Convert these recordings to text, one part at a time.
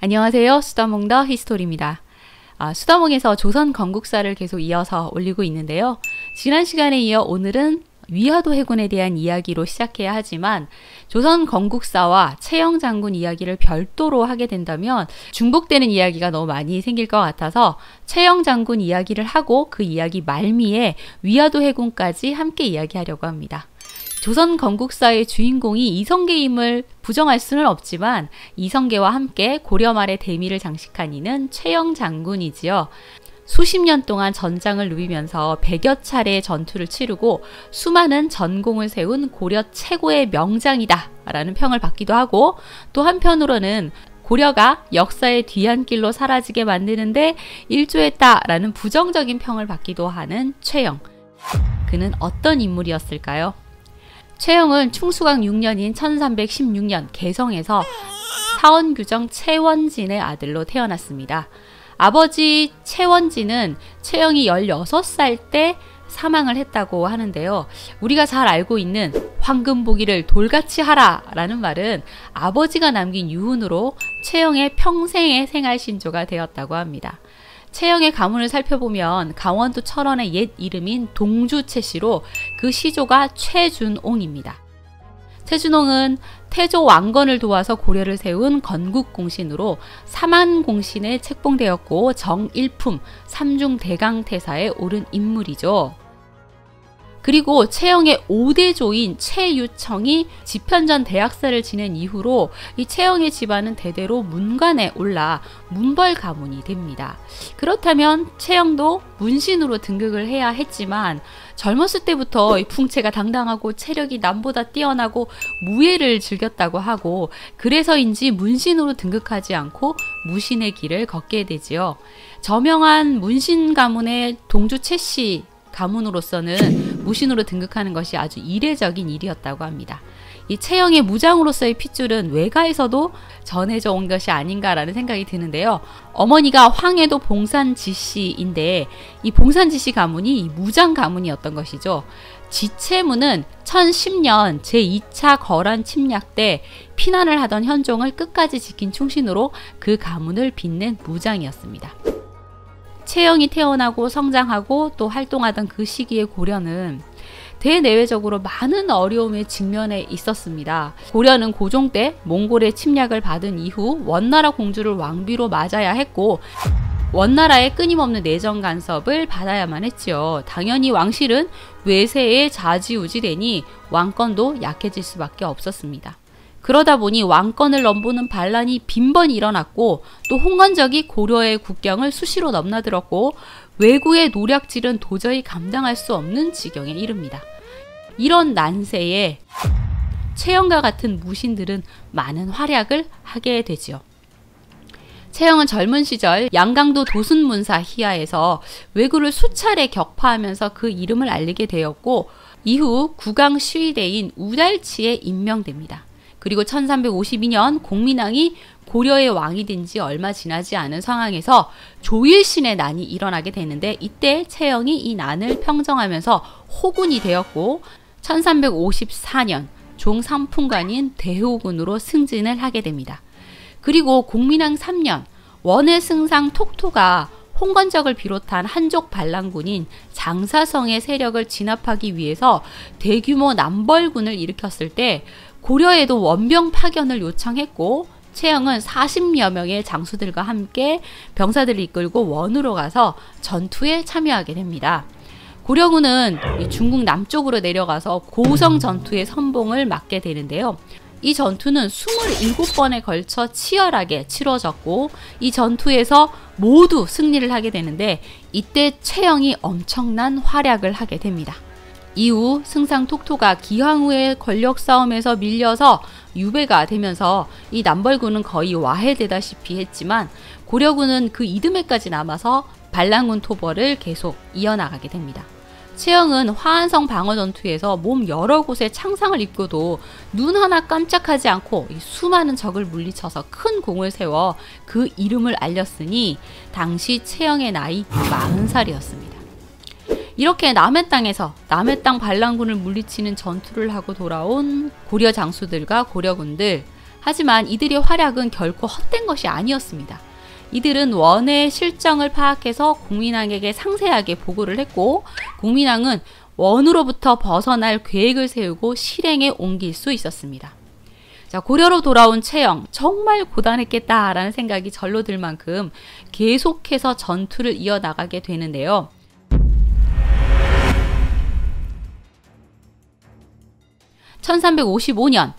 안녕하세요. 수다몽더 히스토리입니다. 수다몽에서 조선 건국사를 계속 이어서 올리고 있는데요. 지난 시간에 이어 오늘은 위화도 해군에 대한 이야기로 시작해야 하지만 조선 건국사와 채영 장군 이야기를 별도로 하게 된다면 중복되는 이야기가 너무 많이 생길 것 같아서 채영 장군 이야기를 하고 그 이야기 말미에 위화도 해군까지 함께 이야기하려고 합니다. 조선 건국사의 주인공이 이성계임을 부정할 수는 없지만 이성계와 함께 고려 말의 대미를 장식한 이는 채영 장군이지요. 수십 년 동안 전장을 누비면서 100여 차례의 전투를 치르고 수많은 전공을 세운 고려 최고의 명장이다 라는 평을 받기도 하고, 또 한편으로는 고려가 역사의 뒤안길로 사라지게 만드는데 일조했다 라는 부정적인 평을 받기도 하는 채영. 그는 어떤 인물이었을까요? 채영은 충수강 6년인 1316년 개성에서 사원규정 채원진의 아들로 태어났습니다. 아버지 채원진은 채영이 16살 때 사망을 했다고 하는데요. 우리가 잘 알고 있는 황금보기를 돌같이 하라 라는 말은 아버지가 남긴 유훈으로 채영의 평생의 생활신조가 되었다고 합니다. 채영의 가문을 살펴보면 강원도 철원의 옛 이름인 동주채씨로 그 시조가 최준옹입니다. 최준옹은 태조 왕건을 도와서 고려를 세운 건국공신으로 사만공신에 책봉되었고 정일품 삼중대강태사에 오른 인물이죠. 그리고 채영의 5대조인 채유청이 집현전 대학살을 지낸 이후로 이 채영의 집안은 대대로 문관에 올라 문벌 가문이 됩니다. 그렇다면 채영도 문신으로 등극을 해야 했지만 젊었을 때부터 풍채가 당당하고 체력이 남보다 뛰어나고 무예를 즐겼다고 하고, 그래서인지 문신으로 등극하지 않고 무신의 길을 걷게 되지요. 저명한 문신 가문의 동주 채씨 가문으로서는 무신으로 등극하는 것이 아주 이례적인 일이었다고 합니다. 이 채영의 무장으로서의 핏줄은 외가에서도 전해져 온 것이 아닌가라는 생각이 드는데요. 어머니가 황해도 봉산지씨인데 이 봉산지씨 가문이 무장 가문이었던 것이죠. 지채무는 1010년 제2차 거란 침략 때 피난을 하던 현종을 끝까지 지킨 충신으로 그 가문을 빛낸 무장이었습니다. 채영이 태어나고 성장하고 또 활동하던 그 시기의 고려는 대내외적으로 많은 어려움에 직면해 있었습니다. 고려는 고종 때 몽골의 침략을 받은 이후 원나라 공주를 왕비로 맞아야 했고, 원나라의 끊임없는 내정 간섭을 받아야만 했지요. 당연히 왕실은 외세에 좌지우지되니 왕권도 약해질 수밖에 없었습니다. 그러다 보니 왕권을 넘보는 반란이 빈번히 일어났고, 또 홍건적이 고려의 국경을 수시로 넘나들었고, 왜구의 노략질은 도저히 감당할 수 없는 지경에 이릅니다. 이런 난세에 채영과 같은 무신들은 많은 활약을 하게 되지요. 채영은 젊은 시절 양강도 도순문사 희하에서 왜구를 수차례 격파하면서 그 이름을 알리게 되었고, 이후 국왕 시위대인 우달치에 임명됩니다. 그리고 1352년 공민왕이 고려의 왕이 된 지 얼마 지나지 않은 상황에서 조일신의 난이 일어나게 되는데, 이때 채영이 이 난을 평정하면서 호군이 되었고 1354년 종삼품관인 대호군으로 승진을 하게 됩니다. 그리고 공민왕 3년 원의 승상 톡토가 홍건적을 비롯한 한족 반란군인 장사성의 세력을 진압하기 위해서 대규모 남벌군을 일으켰을 때 고려에도 원병 파견을 요청했고, 채영은 40여 명의 장수들과 함께 병사들을 이끌고 원으로 가서 전투에 참여하게 됩니다. 고려군은 중국 남쪽으로 내려가서 고성 전투의 선봉을 맡게 되는데요. 이 전투는 27번에 걸쳐 치열하게 치러졌고, 이 전투에서 모두 승리를 하게 되는데, 이때 채영이 엄청난 활약을 하게 됩니다. 이후 승상 톡토가 기황후의 권력 싸움에서 밀려서 유배가 되면서 이 남벌군은 거의 와해되다시피 했지만, 고려군은 그 이듬해까지 남아서 반란군 토벌을 계속 이어나가게 됩니다. 채영은 화한성 방어 전투에서 몸 여러 곳에 창상을 입고도 눈 하나 깜짝하지 않고 수많은 적을 물리쳐서 큰 공을 세워 그 이름을 알렸으니 당시 채영의 나이 40살이었습니다. 이렇게 남의 땅에서 남의 땅 반란군을 물리치는 전투를 하고 돌아온 고려 장수들과 고려군들, 하지만 이들의 활약은 결코 헛된 것이 아니었습니다. 이들은 원의 실정을 파악해서 국민왕에게 상세하게 보고를 했고, 국민왕은 원으로부터 벗어날 계획을 세우고 실행에 옮길 수 있었습니다. 자, 고려로 돌아온 채영, 정말 고단했겠다라는 생각이 절로 들 만큼 계속해서 전투를 이어나가게 되는데요. (1355년)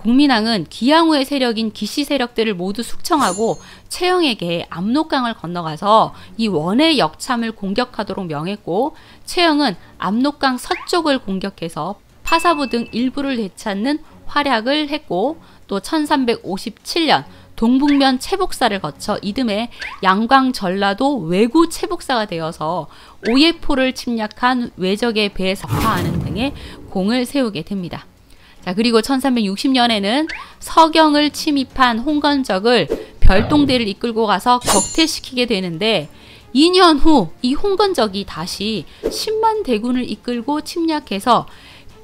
국민왕은 기양후의 세력인 기씨 세력들을 모두 숙청하고 채영에게 압록강을 건너가서 이 원의 역참을 공격하도록 명했고, 채영은 압록강 서쪽을 공격해서 파사부 등 일부를 되찾는 활약을 했고, 또 1357년 동북면 채복사를 거쳐 이듬해 양광 전라도 왜구 채복사가 되어서 오예포를 침략한 왜적의 배에 석파하는 등의 공을 세우게 됩니다. 자, 그리고 1360년에는 서경을 침입한 홍건적을 별동대를 이끌고 가서 격퇴시키게 되는데, 2년 후 이 홍건적이 다시 10만 대군을 이끌고 침략해서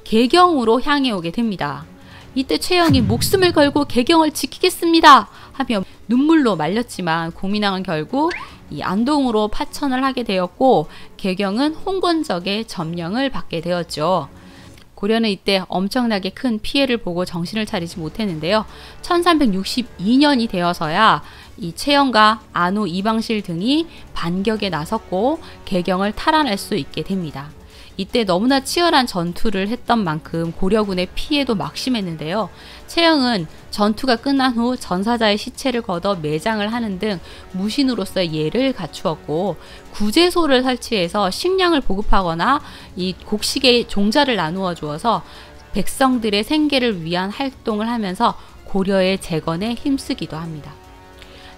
개경으로 향해 오게 됩니다. 이때 채영이 목숨을 걸고 개경을 지키겠습니다 하며 눈물로 말렸지만, 국민왕은 결국 이 안동으로 파천을 하게 되었고, 개경은 홍건적의 점령을 받게 되었죠. 고려는 이때 엄청나게 큰 피해를 보고 정신을 차리지 못했는데요. 1362년이 되어서야 이 채영과 안후 이방실 등이 반격에 나섰고 개경을 탈환할 수 있게 됩니다. 이때 너무나 치열한 전투를 했던 만큼 고려군의 피해도 막심했는데요. 채영은 전투가 끝난 후 전사자의 시체를 걷어 매장을 하는 등 무신으로서의 예를 갖추었고, 구제소를 설치해서 식량을 보급하거나 이 곡식의 종자를 나누어 주어서 백성들의 생계를 위한 활동을 하면서 고려의 재건에 힘쓰기도 합니다.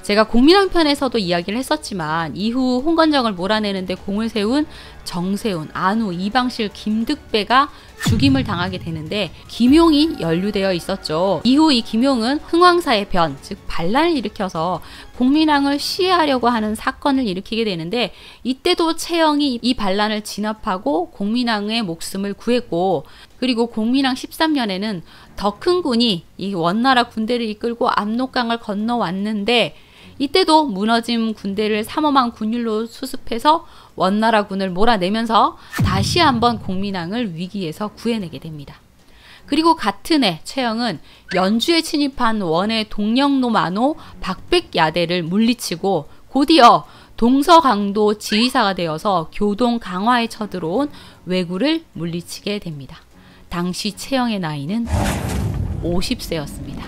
제가 국민왕 편에서도 이야기를 했었지만, 이후 홍건적을 몰아내는데 공을 세운 정세훈, 안후, 이방실, 김득배가 죽임을 당하게 되는데, 김용이 연루되어 있었죠. 이후 이 김용은 흥왕사의 변, 즉 반란을 일으켜서 국민왕을 시해하려고 하는 사건을 일으키게 되는데, 이때도 채영이 이 반란을 진압하고 국민왕의 목숨을 구했고, 그리고 국민왕 13년에는 더 큰 군이 이 원나라 군대를 이끌고 압록강을 건너왔는데, 이때도 무너진 군대를 삼엄한 군율로 수습해서 원나라 군을 몰아내면서 다시 한번 국민왕을 위기에서 구해내게 됩니다. 그리고 같은 해 채영은 연주에 침입한 원의 동령노만호 박백야대를 물리치고 곧이어 동서강도 지휘사가 되어서 교동 강화에 쳐들어온 왜구를 물리치게 됩니다. 당시 채영의 나이는 50세였습니다.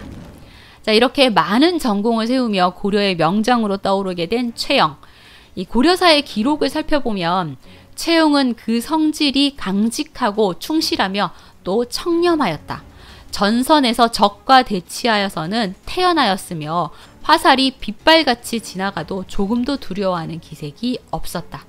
자, 이렇게 많은 전공을 세우며 고려의 명장으로 떠오르게 된 채영. 이 고려사의 기록을 살펴보면 채영은 그 성질이 강직하고 충실하며 또 청렴하였다. 전선에서 적과 대치하여서는 태어나였으며 화살이 빗발같이 지나가도 조금도 두려워하는 기색이 없었다.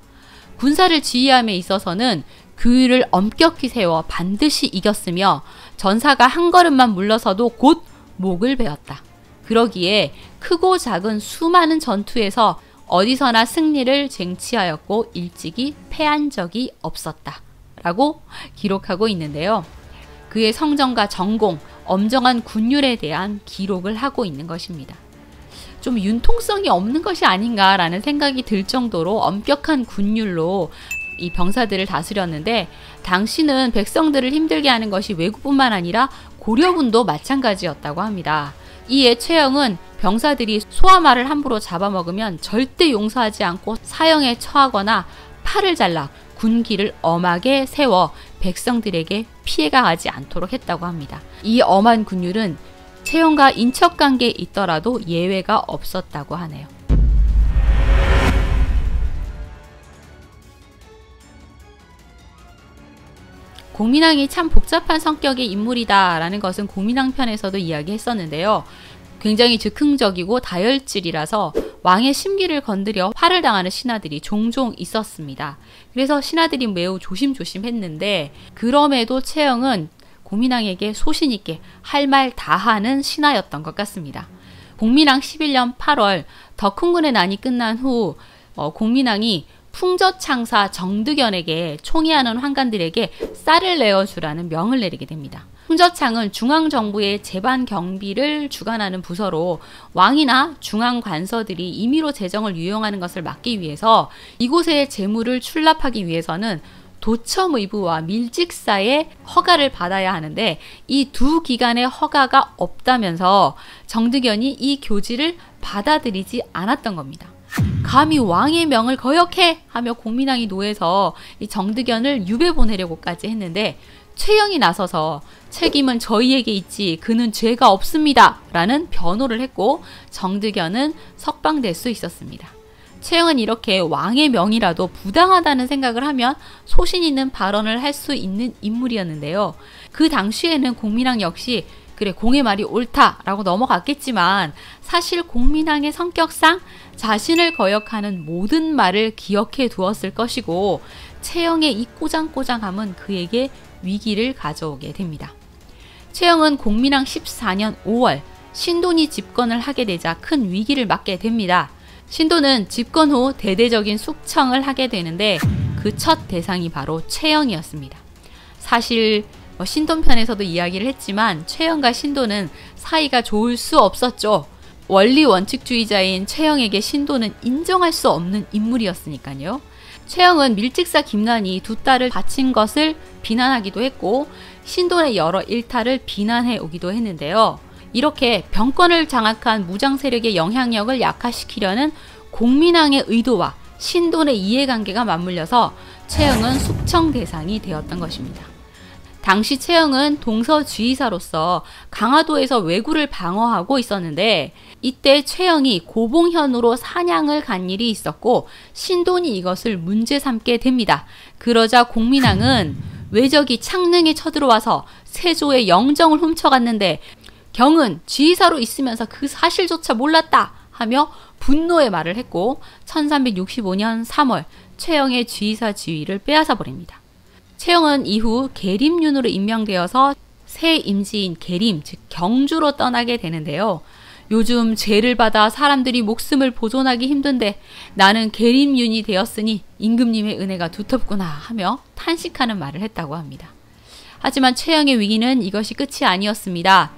군사를 지휘함에 있어서는 규율을 엄격히 세워 반드시 이겼으며 전사가 한 걸음만 물러서도 곧 목을 베었다. 그러기에 크고 작은 수많은 전투에서 어디서나 승리를 쟁취하였고 일찍이 패한 적이 없었다 라고 기록하고 있는데요. 그의 성정과 전공, 엄정한 군율에 대한 기록을 하고 있는 것입니다. 좀 융통성이 없는 것이 아닌가라는 생각이 들 정도로 엄격한 군율로 이 병사들을 다스렸는데, 당시는 백성들을 힘들게 하는 것이 왜구뿐만 아니라 고려군도 마찬가지였다고 합니다. 이에 채영은 병사들이 소아말을 함부로 잡아먹으면 절대 용서하지 않고 사형에 처하거나 팔을 잘라 군기를 엄하게 세워 백성들에게 피해가 가지 않도록 했다고 합니다. 이 엄한 군율은 채영과 인척관계에 있더라도 예외가 없었다고 하네요. 국민왕이 참 복잡한 성격의 인물이다 라는 것은 국민왕 편에서도 이야기했었는데요. 굉장히 즉흥적이고 다혈질이라서 왕의 심기를 건드려 화를 당하는 신하들이 종종 있었습니다. 그래서 신하들이 매우 조심조심했는데, 그럼에도 채영은 국민왕에게 소신있게 할 말 다 하는 신하였던 것 같습니다. 국민왕 11년 8월 덕훈군의 난이 끝난 후 국민왕이 풍저창사 정득연에게 총애하는 환관들에게 쌀을 내어주라는 명을 내리게 됩니다. 홍저창은 중앙정부의 재반 경비를 주관하는 부서로 왕이나 중앙관서들이 임의로 재정을 유용하는 것을 막기 위해서 이곳의 재물을 출납하기 위해서는 도첨의부와 밀직사의 허가를 받아야 하는데 이 두 기관의 허가가 없다면서 정득연이 이 교지를 받아들이지 않았던 겁니다. 감히 왕의 명을 거역해 하며 공민왕이 노해서 이 정득연을 유배 보내려고까지 했는데 최영이 나서서 책임은 저희에게 있지 그는 죄가 없습니다 라는 변호를 했고 정득연은 석방될 수 있었습니다. 최영은 이렇게 왕의 명이라도 부당하다는 생각을 하면 소신 있는 발언을 할 수 있는 인물이었는데요. 그 당시에는 공민왕 역시 그래 공의 말이 옳다라고 넘어갔겠지만 사실 공민왕의 성격상 자신을 거역하는 모든 말을 기억해 두었을 것이고 최영의 이 꼬장꼬장함은 그에게 위기를 가져오게 됩니다. 최영은 공민왕 14년 5월 신돈이 집권을 하게 되자 큰 위기를 맞게 됩니다. 신돈은 집권 후 대대적인 숙청을 하게 되는데 그 첫 대상이 바로 최영이었습니다. 사실 신돈 편에서도 이야기를 했지만 최영과 신돈은 사이가 좋을 수 없었죠. 원리 원칙주의자인 최영에게 신돈은 인정할 수 없는 인물이었으니까요. 최영은 밀직사 김난이 두 딸을 바친 것을 비난하기도 했고 신돈의 여러 일탈을 비난해 오기도 했는데요. 이렇게 병권을 장악한 무장 세력의 영향력을 약화시키려는 공민왕의 의도와 신돈의 이해관계가 맞물려서 최영은 숙청 대상이 되었던 것입니다. 당시 최영은 동서주의사로서 강화도에서 왜구를 방어하고 있었는데 이때 최영이 고봉현으로 사냥을 간 일이 있었고 신돈이 이것을 문제 삼게 됩니다. 그러자 공민왕은 왜적이 창릉에 쳐들어와서 세조의 영정을 훔쳐갔는데 경은 지휘사로 있으면서 그 사실조차 몰랐다 하며 분노의 말을 했고 1365년 3월 최영의 지휘사 지위를 빼앗아 버립니다. 최영은 이후 계림윤으로 임명되어서 새 임지인 계림, 즉 경주로 떠나게 되는데요. 요즘 죄를 받아 사람들이 목숨을 보존하기 힘든데 나는 계림윤이 되었으니 임금님의 은혜가 두텁구나 하며 탄식하는 말을 했다고 합니다. 하지만 최영의 위기는 이것이 끝이 아니었습니다.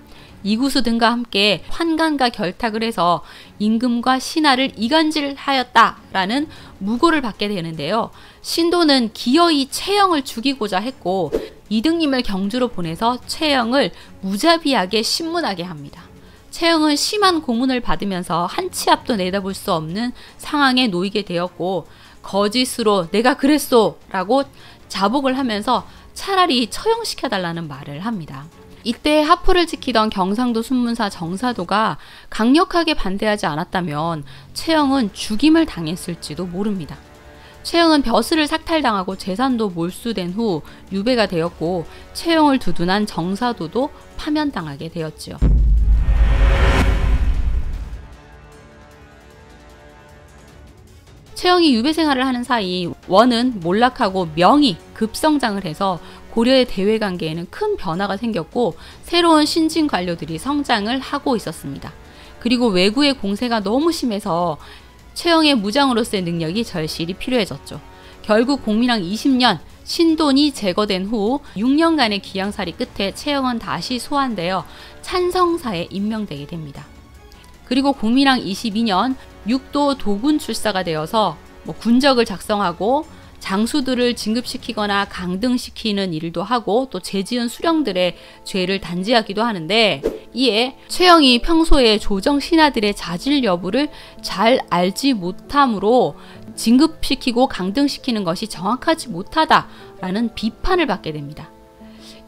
이구수 등과 함께 환관과 결탁을 해서 임금과 신하를 이간질하였다라는 무고를 받게 되는데요. 신도는 기어이 최영을 죽이고자 했고 이등님을 경주로 보내서 최영을 무자비하게 신문하게 합니다. 최영은 심한 고문을 받으면서 한 치 앞도 내다볼 수 없는 상황에 놓이게 되었고 거짓으로 내가 그랬소 라고 자복을 하면서 차라리 처형시켜달라는 말을 합니다. 이때 하포를 지키던 경상도 순문사 정사도가 강력하게 반대하지 않았다면 최영은 죽임을 당했을지도 모릅니다. 최영은 벼슬을 삭탈당하고 재산도 몰수된 후 유배가 되었고 최영을 두둔한 정사도도 파면당하게 되었지요. 최영이 유배 생활을 하는 사이 원은 몰락하고 명이 급성장을 해서 고려의 대외 관계에는 큰 변화가 생겼고 새로운 신진 관료들이 성장을 하고 있었습니다. 그리고 왜구의 공세가 너무 심해서 최영의 무장으로서의 능력이 절실히 필요해졌죠. 결국 공민왕 20년 신돈이 제거된 후 6년간의 기양살이 끝에 최영은 다시 소환되어 찬성사에 임명되게 됩니다. 그리고 공민왕 22년 6도 도군 출사가 되어서 군적을 작성하고 장수들을 진급시키거나 강등시키는 일도 하고 또 죄지은 수령들의 죄를 단죄하기도 하는데 이에 최영이 평소에 조정 신하들의 자질 여부를 잘 알지 못함으로 진급시키고 강등시키는 것이 정확하지 못하다라는 비판을 받게 됩니다.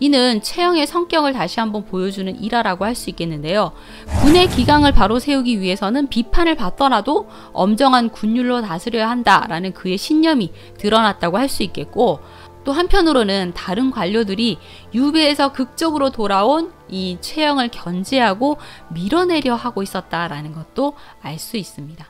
이는 최영의 성격을 다시 한번 보여주는 일화라고 할 수 있겠는데요. 군의 기강을 바로 세우기 위해서는 비판을 받더라도 엄정한 군율로 다스려야 한다라는 그의 신념이 드러났다고 할 수 있겠고 또 한편으로는 다른 관료들이 유배에서 극적으로 돌아온 이 최영을 견제하고 밀어내려 하고 있었다라는 것도 알 수 있습니다.